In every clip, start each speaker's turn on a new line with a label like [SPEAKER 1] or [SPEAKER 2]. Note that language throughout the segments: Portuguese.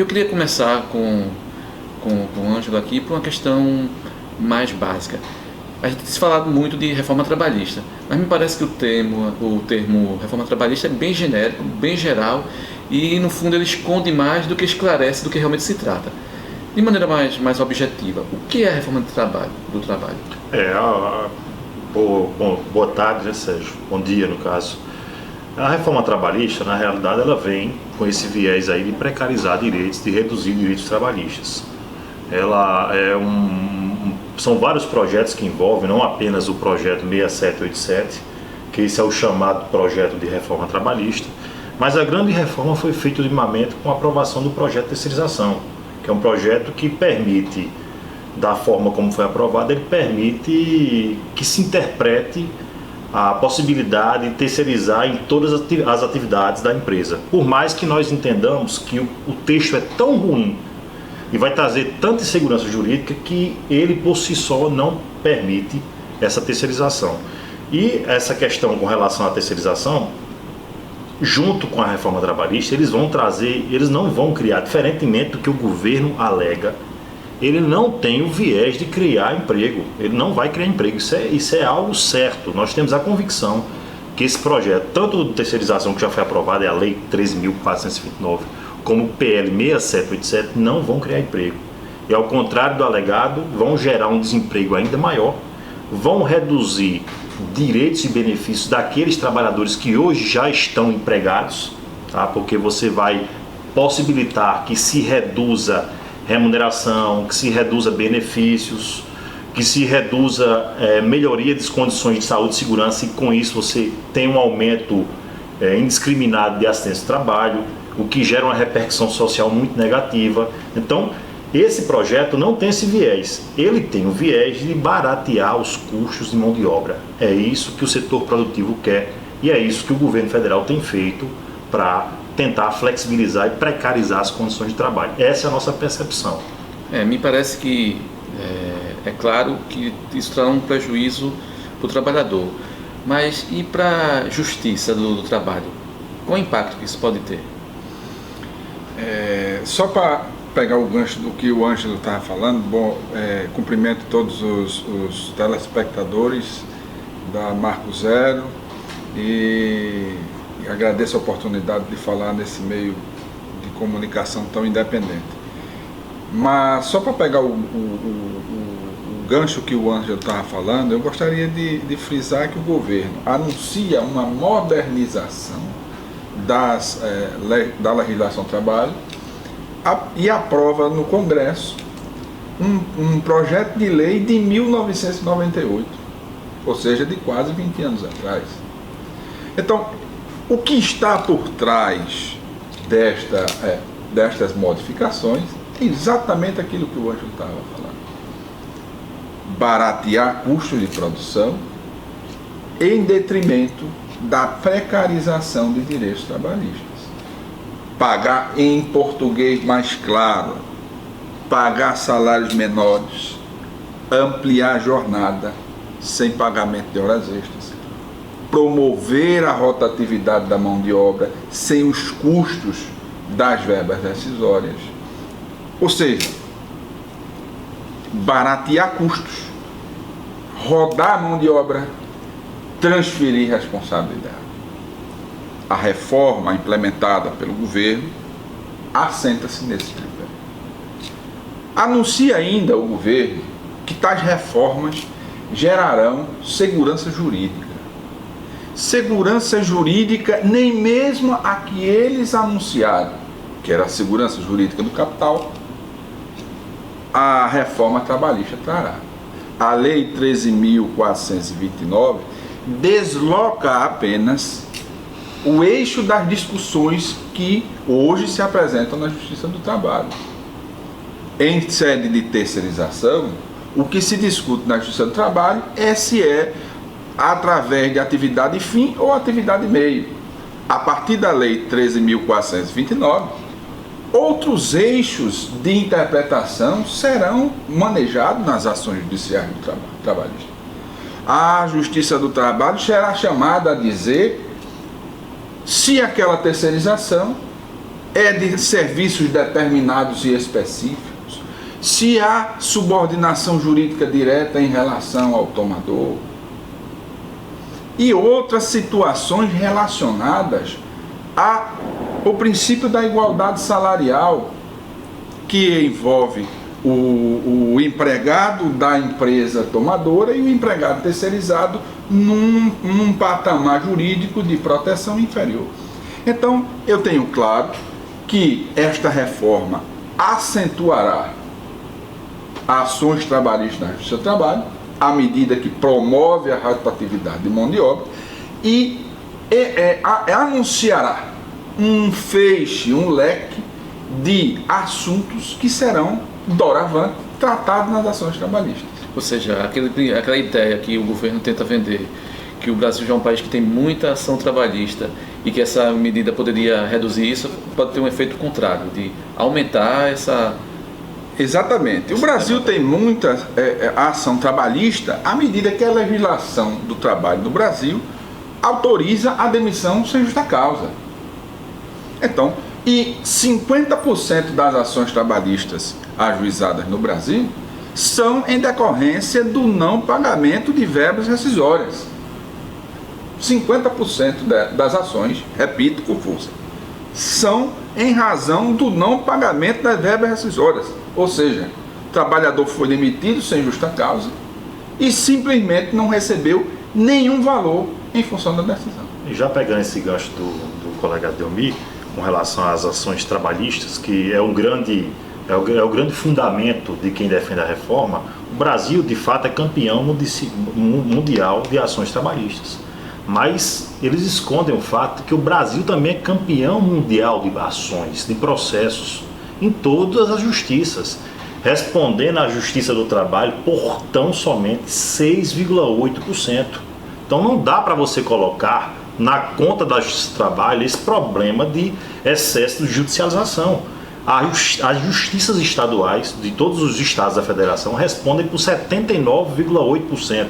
[SPEAKER 1] Eu queria começar com o Ângelo aqui por uma questão mais básica. A gente tem se falado muito de reforma trabalhista, mas me parece que o termo reforma trabalhista é bem genérico, bem geral e no fundo ele esconde mais do que esclarece do que realmente se trata. De maneira mais objetiva, o que é a reforma do trabalho?
[SPEAKER 2] Boa tarde, né, Sérgio? Bom dia, no caso. A reforma trabalhista, na realidade, ela vem com esse viés aí de precarizar direitos, de reduzir direitos trabalhistas. São vários projetos que envolvem, não apenas o projeto 6787, que esse é o chamado projeto de reforma trabalhista, mas a grande reforma foi feita ultimamente com a aprovação do projeto de terceirização, que é um projeto que permite, da forma como foi aprovado, ele permite que se interprete a possibilidade de terceirizar em todas as atividades da empresa. Por mais que nós entendamos que o texto é tão ruim e vai trazer tanta insegurança jurídica que ele por si só não permite essa terceirização. E essa questão com relação à terceirização, junto com a reforma trabalhista, eles não vão criar, diferentemente do que o governo alega, ele não tem o viés de criar emprego, ele não vai criar emprego, isso é algo certo. Nós temos a convicção que esse projeto, tanto de terceirização que já foi aprovado, é a Lei 13.429, como o PL 6787, não vão criar emprego. E ao contrário do alegado, vão gerar um desemprego ainda maior, vão reduzir direitos e benefícios daqueles trabalhadores que hoje já estão empregados, tá? Porque você vai possibilitar que se reduza remuneração, que se reduza benefícios, que se reduza melhoria das condições de saúde e segurança, e com isso você tem um aumento indiscriminado de acidentes de trabalho, o que gera uma repercussão social muito negativa. Então, esse projeto não tem esse viés, ele tem o viés de baratear os custos de mão de obra. É isso que o setor produtivo quer e é isso que o governo federal tem feito para tentar flexibilizar e precarizar as condições de trabalho. Essa é a nossa percepção.
[SPEAKER 1] Me parece que é claro que isso trará um prejuízo para o trabalhador, mas e para a justiça do trabalho? Qual o impacto que isso pode ter?
[SPEAKER 3] Só para pegar o gancho do que o Ângelo estava falando, cumprimento todos os telespectadores da Marco Zero e agradeço a oportunidade de falar nesse meio de comunicação tão independente. Mas só para pegar o gancho que o Ângelo estava falando, eu gostaria de frisar que o governo anuncia uma modernização da legislação do trabalho e aprova no Congresso um projeto de lei de 1998, ou seja, de quase 20 anos atrás. Então, o que está por trás destas modificações é exatamente aquilo que o Ângelo estava falando. Baratear custos de produção em detrimento da precarização de direitos trabalhistas. Pagar, em português mais claro, pagar salários menores, ampliar a jornada sem pagamento de horas extras, promover a rotatividade da mão de obra sem os custos das verbas decisórias. Ou seja, baratear custos, rodar a mão de obra, transferir responsabilidade. A reforma implementada pelo governo assenta-se nesse tripé. Anuncia ainda o governo que tais reformas gerarão segurança jurídica. Segurança jurídica, nem mesmo a que eles anunciaram, que era a segurança jurídica do capital, a reforma trabalhista trará. A Lei 13.429 desloca apenas o eixo das discussões que hoje se apresentam na Justiça do Trabalho. Em sede de terceirização, o que se discute na Justiça do Trabalho é se é através de atividade fim ou atividade meio. A partir da Lei 13.429, outros eixos de interpretação serão manejados nas ações judiciais do trabalhista. A Justiça do Trabalho será chamada a dizer se aquela terceirização é de serviços determinados e específicos, se há subordinação jurídica direta em relação ao tomador e outras situações relacionadas ao princípio da igualdade salarial, que envolve o empregado da empresa tomadora e o empregado terceirizado num patamar jurídico de proteção inferior. Então, eu tenho claro que esta reforma acentuará ações trabalhistas na Justiça do Trabalho, à medida que promove a rotatividade de mão de obra e anunciará um feixe, um leque de assuntos que serão, doravante, tratados nas ações trabalhistas.
[SPEAKER 1] Ou seja, aquela ideia que o governo tenta vender, que o Brasil já é um país que tem muita ação trabalhista e que essa medida poderia reduzir isso, pode ter um efeito contrário, de aumentar essa...
[SPEAKER 3] Exatamente. O Brasil tem muita ação trabalhista à medida que a legislação do trabalho no Brasil autoriza a demissão sem justa causa. Então, e 50% das ações trabalhistas ajuizadas no Brasil são em decorrência do não pagamento de verbas rescisórias. 50% das ações, repito com força, são em razão do não pagamento das verbas rescisórias. Ou seja, o trabalhador foi demitido sem justa causa e simplesmente não recebeu nenhum valor em função da decisão.
[SPEAKER 2] E já pegando esse gancho do colega Adelmir, com relação às ações trabalhistas, que é o grande fundamento de quem defende a reforma, o Brasil, de fato, é campeão mundial de ações trabalhistas. Mas eles escondem o fato que o Brasil também é campeão mundial de ações, de processos, em todas as justiças, respondendo à Justiça do Trabalho por tão somente 6,8%. Então não dá para você colocar na conta da Justiça do Trabalho esse problema de excesso de judicialização. As justiças estaduais de todos os estados da federação respondem por 79,8%.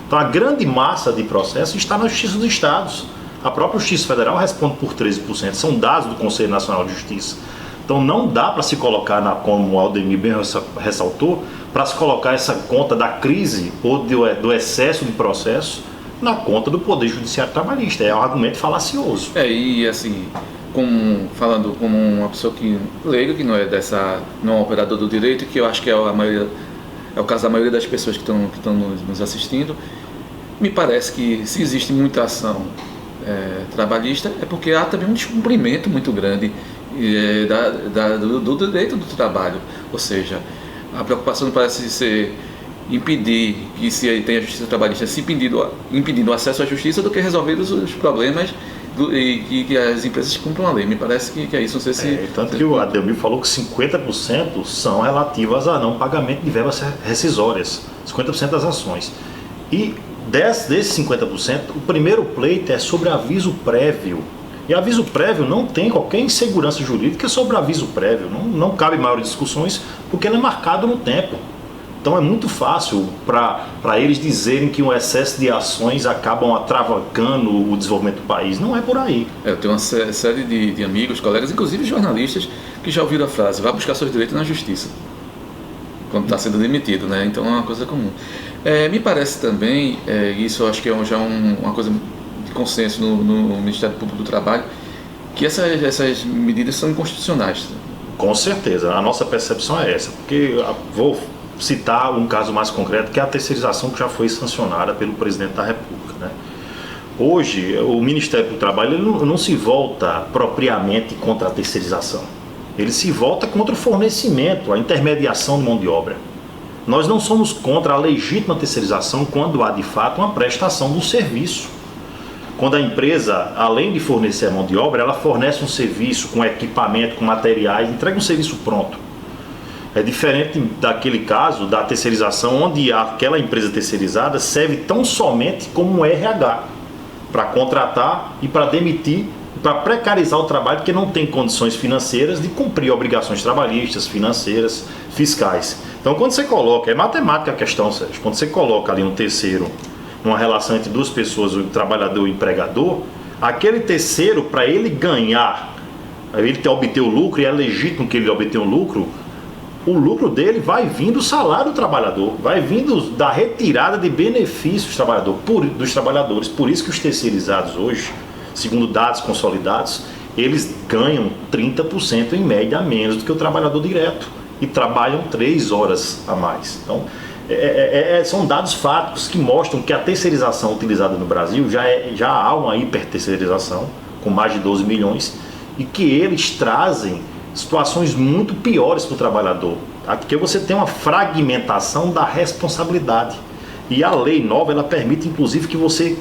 [SPEAKER 2] Então a grande massa de processos está na Justiça dos Estados. A própria Justiça Federal responde por 13%. São dados do Conselho Nacional de Justiça. Então não dá para se colocar, como o Aldemir bem ressaltou, para se colocar essa conta da crise ou do excesso de processo na conta do Poder Judiciário Trabalhista. É um argumento falacioso.
[SPEAKER 1] E assim, falando como uma pessoa que leiga, que não é um operador do direito, que eu acho que é o caso da maioria das pessoas que estão nos assistindo, me parece que se existe muita ação trabalhista é porque há também um descumprimento muito grande do direito do trabalho. Ou seja, a preocupação parece ser impedir que se tenha justiça trabalhista, se impedindo o acesso à justiça, do que resolver os problemas e que as empresas cumpram a lei. Me parece que é isso. Não sei se...
[SPEAKER 2] tanto que o Adelmir falou que 50% são relativas a não pagamento de verbas rescisórias, 50% das ações. E desses 50%, o primeiro pleito é sobre aviso prévio. E aviso prévio não tem qualquer insegurança jurídica sobre aviso prévio. Não cabe maiores discussões, porque ele é marcado no tempo. Então é muito fácil para eles dizerem que um excesso de ações acabam atravancando o desenvolvimento do país. Não é por aí.
[SPEAKER 1] Eu tenho uma série de amigos, colegas, inclusive jornalistas, que já ouviram a frase: vá buscar seus direitos na justiça, quando está sendo demitido, né? Então é uma coisa comum. Me parece também, isso eu acho que é já uma coisa de consenso no Ministério Público do Trabalho, que essas medidas são inconstitucionais.
[SPEAKER 2] Com certeza, a nossa percepção é essa, porque vou citar um caso mais concreto, que é a terceirização que já foi sancionada pelo presidente da República, né? Hoje, o Ministério do Trabalho ele não se volta propriamente contra a terceirização. Ele se volta contra o fornecimento, a intermediação de mão de obra. Nós não somos contra a legítima terceirização quando há, de fato, uma prestação do serviço. Quando a empresa, além de fornecer a mão de obra, ela fornece um serviço com equipamento, com materiais, entrega um serviço pronto. É diferente daquele caso da terceirização, onde aquela empresa terceirizada serve tão somente como um RH, para contratar e para demitir, para precarizar o trabalho, porque não tem condições financeiras de cumprir obrigações trabalhistas, financeiras, fiscais. Então quando você coloca, é matemática a questão, Sérgio, quando você coloca ali um terceiro, uma relação entre duas pessoas, o trabalhador e o empregador, aquele terceiro, para ele ganhar ele obter o lucro, e é legítimo que ele obtenha o lucro dele vai vir do salário do trabalhador, vai vir da retirada de benefícios dos trabalhadores. Por isso que os terceirizados hoje, segundo dados consolidados, eles ganham 30% em média a menos do que o trabalhador direto e trabalham 3 horas a mais. Então, são dados fáticos que mostram que a terceirização utilizada no Brasil já há uma hiperterceirização com mais de 12 milhões e que eles trazem situações muito piores para o trabalhador, porque você tem uma fragmentação da responsabilidade. E a lei nova, ela permite inclusive que você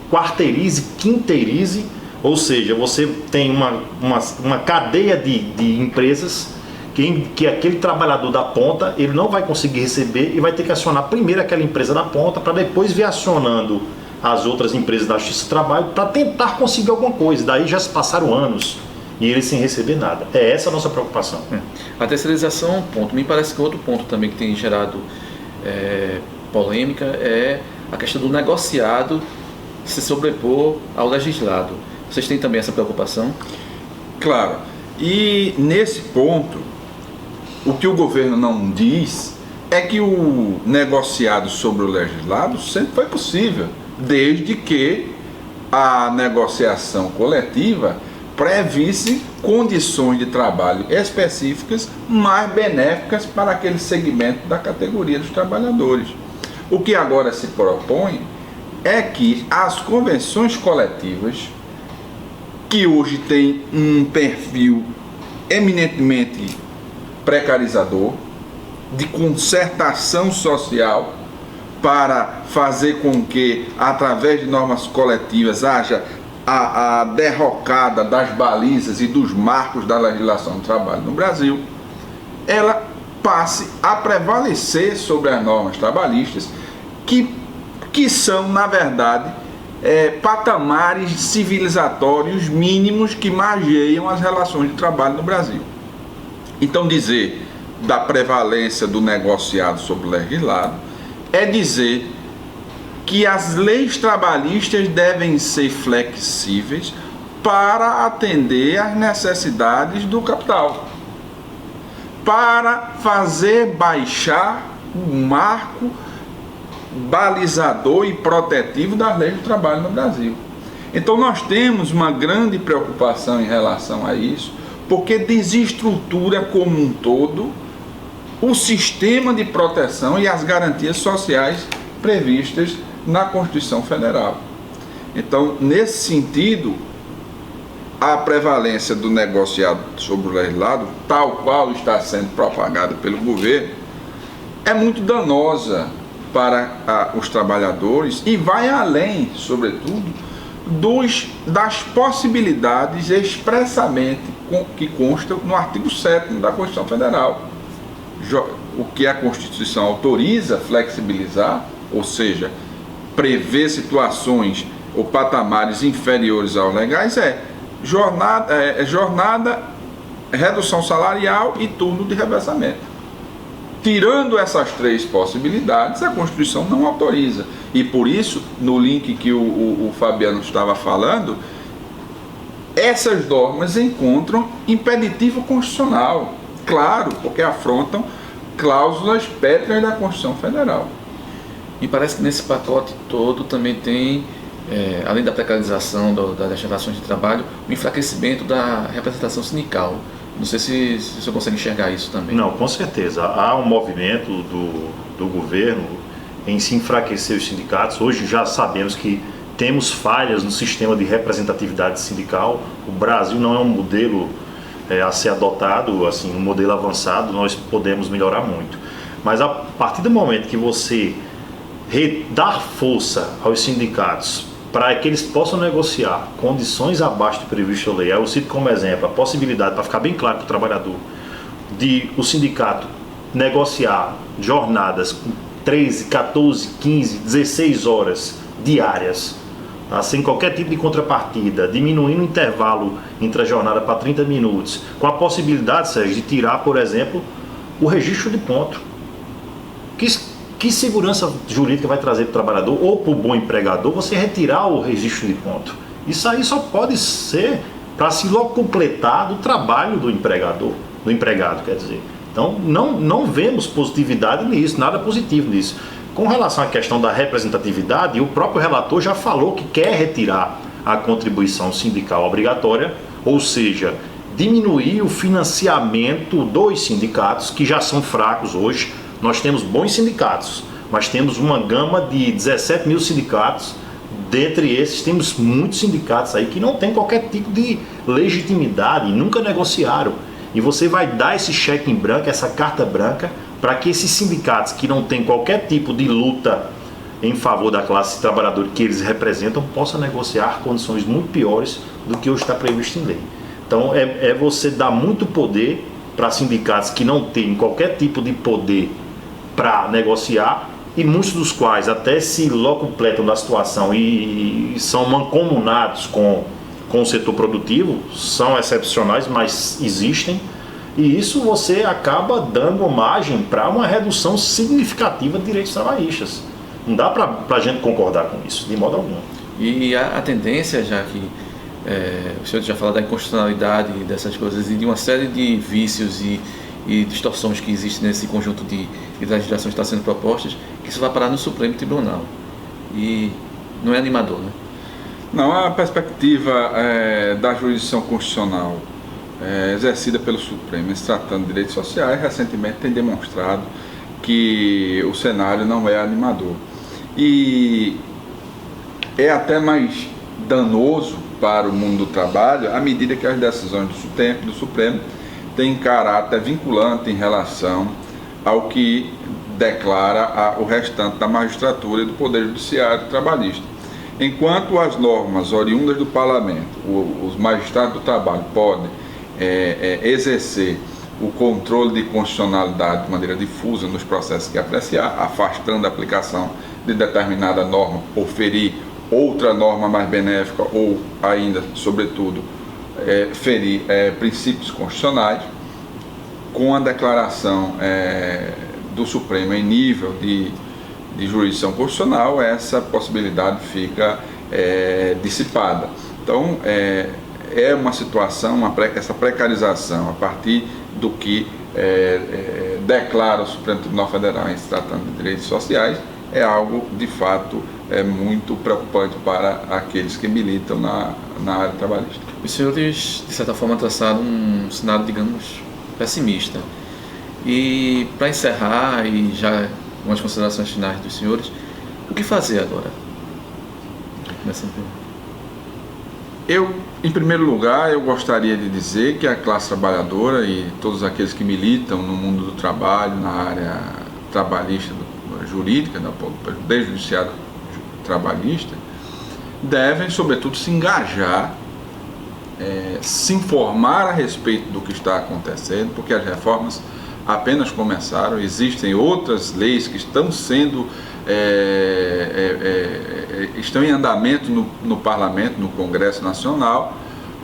[SPEAKER 2] quarteirize, quinteirize, ou seja, você tem uma cadeia de empresas que aquele trabalhador da ponta, ele não vai conseguir receber e vai ter que acionar primeiro aquela empresa da ponta para depois vir acionando as outras empresas da Justiça do Trabalho para tentar conseguir alguma coisa. Daí já se passaram anos e eles sem receber nada. É essa a nossa preocupação.
[SPEAKER 1] A terceirização é um ponto. Me parece que outro ponto também que tem gerado polêmica é a questão do negociado se sobrepor ao legislado. Vocês têm também essa preocupação?
[SPEAKER 3] Claro. E nesse ponto, o que o governo não diz é que o negociado sobre o legislado sempre foi possível, desde que a negociação coletiva previsse condições de trabalho específicas mais benéficas para aquele segmento da categoria dos trabalhadores. O que agora se propõe é que as convenções coletivas, que hoje têm um perfil eminentemente precarizador, de concertação social, para fazer com que, através de normas coletivas, haja a derrocada das balizas e dos marcos da legislação do trabalho no Brasil, ela passe a prevalecer sobre as normas trabalhistas, que são, na verdade, patamares civilizatórios mínimos que margeiam as relações de trabalho no Brasil. Então, dizer da prevalência do negociado sobre o legislado é dizer que as leis trabalhistas devem ser flexíveis para atender às necessidades do capital, para fazer baixar o marco balizador e protetivo das leis do trabalho no Brasil. Então nós temos uma grande preocupação em relação a isso, porque desestrutura como um todo o sistema de proteção e as garantias sociais previstas na Constituição Federal. Então, nesse sentido, a prevalência do negociado sobre o legislado, tal qual está sendo propagada pelo governo, é muito danosa para os trabalhadores e vai além, sobretudo, das possibilidades expressamente que constam no artigo 7º da Constituição Federal. O que a Constituição autoriza flexibilizar, ou seja, prever situações ou patamares inferiores aos legais, jornada, redução salarial e turno de revezamento. Tirando essas três possibilidades, a Constituição não autoriza. E por isso, no link que o Fabiano estava falando, essas normas encontram impeditivo constitucional. Claro, porque afrontam cláusulas pétreas da Constituição Federal.
[SPEAKER 1] Me parece que nesse pacote todo também tem, além da precarização das relações de trabalho, o enfraquecimento da representação sindical. Não sei se você consegue enxergar isso também.
[SPEAKER 2] Não, com certeza. Há um movimento do governo em se enfraquecer os sindicatos. Hoje já sabemos que temos falhas no sistema de representatividade sindical. O Brasil não é um modelo a ser adotado, assim, um modelo avançado. Nós podemos melhorar muito. Mas a partir do momento que você dar força aos sindicatos para que eles possam negociar condições abaixo do previsto na lei, eu cito como exemplo a possibilidade, para ficar bem claro para o trabalhador, de o sindicato negociar jornadas com 13, 14, 15, 16 horas diárias, tá? Sem qualquer tipo de contrapartida, diminuindo o intervalo entre a jornada para 30 minutos, com a possibilidade, Sérgio, de tirar, por exemplo, o registro de ponto. Que segurança jurídica vai trazer para o trabalhador ou para o bom empregador você retirar o registro de ponto? Isso aí só pode ser para se logo completar do trabalho do empregador, do empregado, quer dizer. Então, não vemos positividade nisso, nada positivo nisso. Com relação à questão da representatividade, o próprio relator já falou que quer retirar a contribuição sindical obrigatória, ou seja, diminuir o financiamento dos sindicatos, que já são fracos hoje. Nós temos bons sindicatos, mas temos uma gama de 17 mil sindicatos. Dentre esses, temos muitos sindicatos aí que não têm qualquer tipo de legitimidade, nunca negociaram. E você vai dar esse cheque em branco, essa carta branca, para que esses sindicatos que não têm qualquer tipo de luta em favor da classe trabalhadora que eles representam, possam negociar condições muito piores do que hoje está previsto em lei. Então é você dar muito poder para sindicatos que não têm qualquer tipo de poder para negociar, e muitos dos quais até se locupletam da situação e são mancomunados com o setor produtivo, são excepcionais, mas existem, e isso você acaba dando margem para uma redução significativa de direitos trabalhistas. Não dá para a gente concordar com isso, de modo algum.
[SPEAKER 1] E a tendência, já que o senhor já falou da inconstitucionalidade dessas coisas e de uma série de vícios e distorções que existem nesse conjunto de legislações que estão sendo propostas, que isso vai parar no Supremo Tribunal. E não é animador, né?
[SPEAKER 3] Não, a perspectiva da jurisdição constitucional exercida pelo Supremo, se tratando de direitos sociais, recentemente tem demonstrado que o cenário não é animador. E é até mais danoso para o mundo do trabalho à medida que as decisões do Supremo têm caráter vinculante em relação ao que declara o restante da magistratura e do Poder Judiciário trabalhista. Enquanto as normas oriundas do Parlamento, os magistrados do trabalho podem exercer o controle de constitucionalidade de maneira difusa nos processos que apreciar, afastando a aplicação de determinada norma ou ferir outra norma mais benéfica ou ainda, sobretudo, ferir princípios constitucionais. Com a declaração do Supremo em nível de jurisdição constitucional, essa possibilidade fica dissipada. Então, é uma situação, essa precarização a partir do que declara o Supremo Tribunal Federal em se tratando de direitos sociais, é algo, de fato, muito preocupante para aqueles que militam na área trabalhista.
[SPEAKER 1] Os senhores, de certa forma, traçaram um cenário, digamos, pessimista. E, para encerrar, e já umas considerações finais dos senhores, o que fazer agora?
[SPEAKER 3] Em primeiro lugar, eu gostaria de dizer que a classe trabalhadora e todos aqueles que militam no mundo do trabalho, na área trabalhista, jurídica, desde o judiciário trabalhista, devem, sobretudo, se engajar, se informar a respeito do que está acontecendo, porque as reformas apenas começaram, existem outras leis que estão estão em andamento no Parlamento, no Congresso Nacional,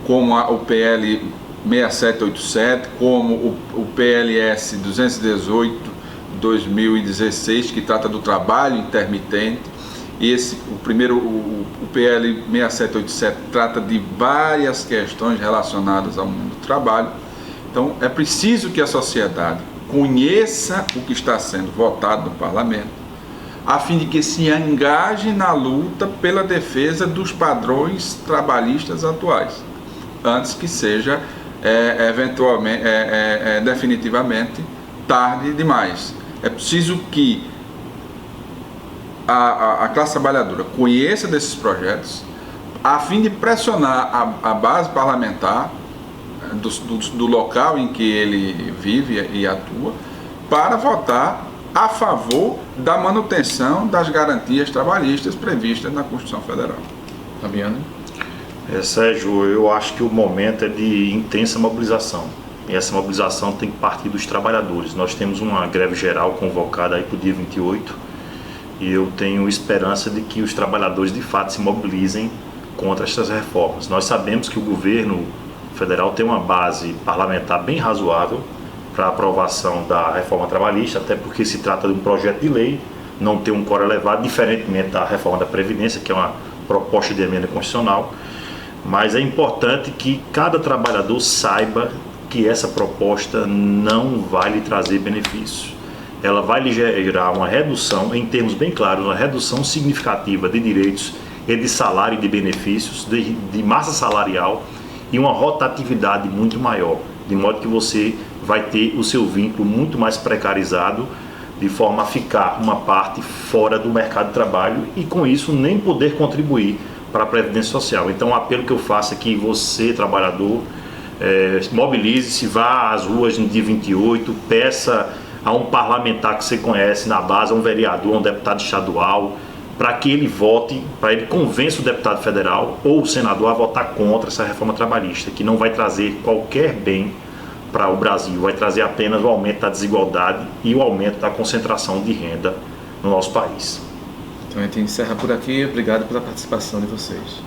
[SPEAKER 3] como o PL 6787, como o PLS 218/2016, que trata do trabalho intermitente. O PL 6787 trata de várias questões relacionadas ao mundo do trabalho. Então, é preciso que a sociedade conheça o que está sendo votado no Parlamento, a fim de que se engaje na luta pela defesa dos padrões trabalhistas atuais, antes que seja definitivamente tarde demais. É preciso que a classe trabalhadora conheça desses projetos, a fim de pressionar a base parlamentar do local em que ele vive e atua, para votar a favor da manutenção das garantias trabalhistas previstas na Constituição Federal.
[SPEAKER 1] Fabiano?
[SPEAKER 2] Sérgio, eu acho que o momento é de intensa mobilização. E essa mobilização tem que partir dos trabalhadores. Nós temos uma greve geral convocada aí para o dia 28, e eu tenho esperança de que os trabalhadores de fato se mobilizem contra essas reformas. Nós sabemos que o governo federal tem uma base parlamentar bem razoável para a aprovação da reforma trabalhista, até porque se trata de um projeto de lei, não tem um quórum elevado, diferentemente da reforma da Previdência, que é uma proposta de emenda constitucional. Mas é importante que cada trabalhador saiba que essa proposta não vai lhe trazer benefícios. Ela vai lhe gerar uma redução, em termos bem claros, uma redução significativa de direitos e de salário e de benefícios, de massa salarial e uma rotatividade muito maior, de modo que você vai ter o seu vínculo muito mais precarizado, de forma a ficar uma parte fora do mercado de trabalho e com isso nem poder contribuir para a Previdência Social. Então o apelo que eu faço é que você, trabalhador, mobilize-se, vá às ruas no dia 28, peça a um parlamentar que você conhece na base, a um vereador, a um deputado estadual, para que ele vote, para ele convença o deputado federal ou o senador a votar contra essa reforma trabalhista, que não vai trazer qualquer bem para o Brasil, vai trazer apenas o aumento da desigualdade e o aumento da concentração de renda no nosso país.
[SPEAKER 1] Então a gente encerra por aqui. Obrigado pela participação de vocês.